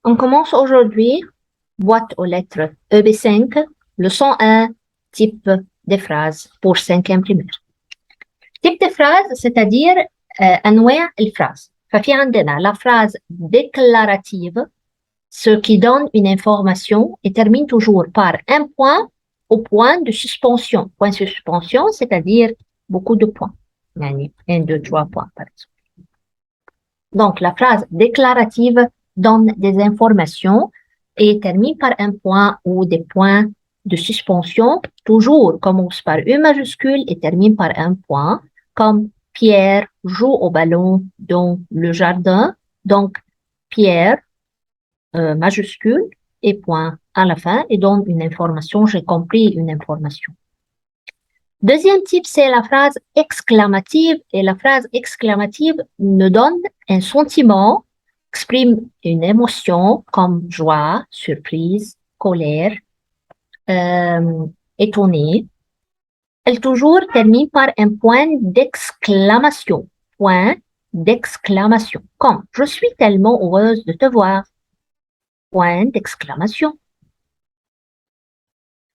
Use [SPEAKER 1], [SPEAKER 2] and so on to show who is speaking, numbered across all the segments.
[SPEAKER 1] On commence aujourd'hui, boîte aux lettres EB5, leçon 1, type des phrases pour 5e primaire. Type des phrases, c'est-à-dire أنواع الفراز. ففي عندنا la phrase déclarative, ce qui donne une information et termine toujours par un point au point de suspension. Point de suspension, c'est-à-dire beaucoup de points. يعني 1, 2, 3 points, par exemple. Donc, la phrase déclarative donne des informations et termine par un point ou des points de suspension. Toujours commence par une majuscule et termine par un point, comme Pierre joue au ballon dans le jardin. Donc, Pierre, majuscule et point à la fin et donne une information. J'ai compris une information. Deuxième type, c'est la phrase exclamative. Et la phrase exclamative nous donne un sentiment, exprime une émotion comme joie, surprise, colère, étonné. Elle toujours termine par un point d'exclamation. Point d'exclamation. Comme « Je suis tellement heureuse de te voir ». Point d'exclamation.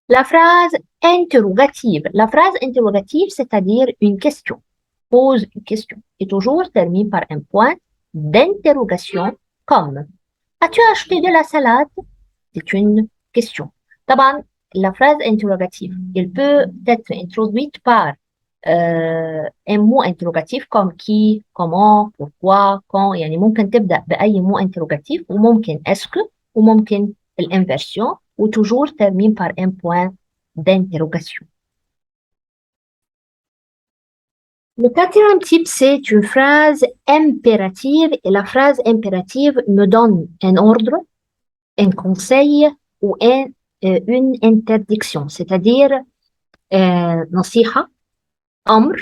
[SPEAKER 1] La phrase interrogative. La phrase interrogative, c'est-à-dire une question. Pose une question. Et toujours termine par un point d'interrogation comme « As-tu acheté de la salade ?» C'est une question. D'abord, la phrase interrogative, elle peut être introduite par un mot interrogatif comme qui, comment, pourquoi, quand. يعني ممكن تبدأ بأي mot interrogatif وممكن est-ce que وممكن l'inversion ou toujours termine par un point d'interrogation. Le quatrième type, c'est une phrase impérative et la phrase impérative me donne un ordre, un conseil ou une interdiction, c'est-à-dire نصيحة, أمر,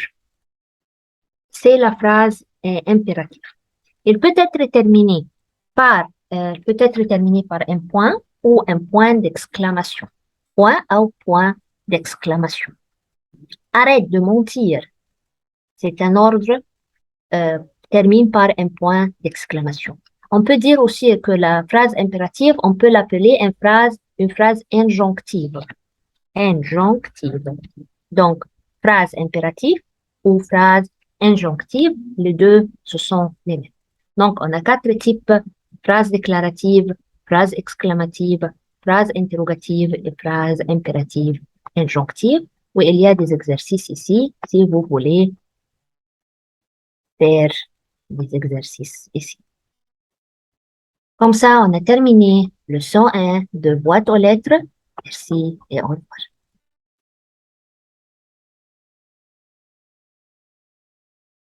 [SPEAKER 1] c'est la phrase impérative. Elle peut être terminée par un point ou un point d'exclamation. Point ou point d'exclamation. Arrête de mentir. C'est un ordre, termine par un point d'exclamation. On peut dire aussi que la phrase impérative, on peut l'appeler une phrase injonctive. Injonctive. Donc, phrase impérative ou phrase injonctive, les deux, ce sont les mêmes. Donc, on a 4 types, phrase déclarative, phrase exclamative, phrase interrogative et phrase impérative injonctive. Oui, il y a des exercices ici, si vous voulez faire des exercices ici. Comme ça, on a terminé le 101 de boîte aux lettres. Merci et au revoir.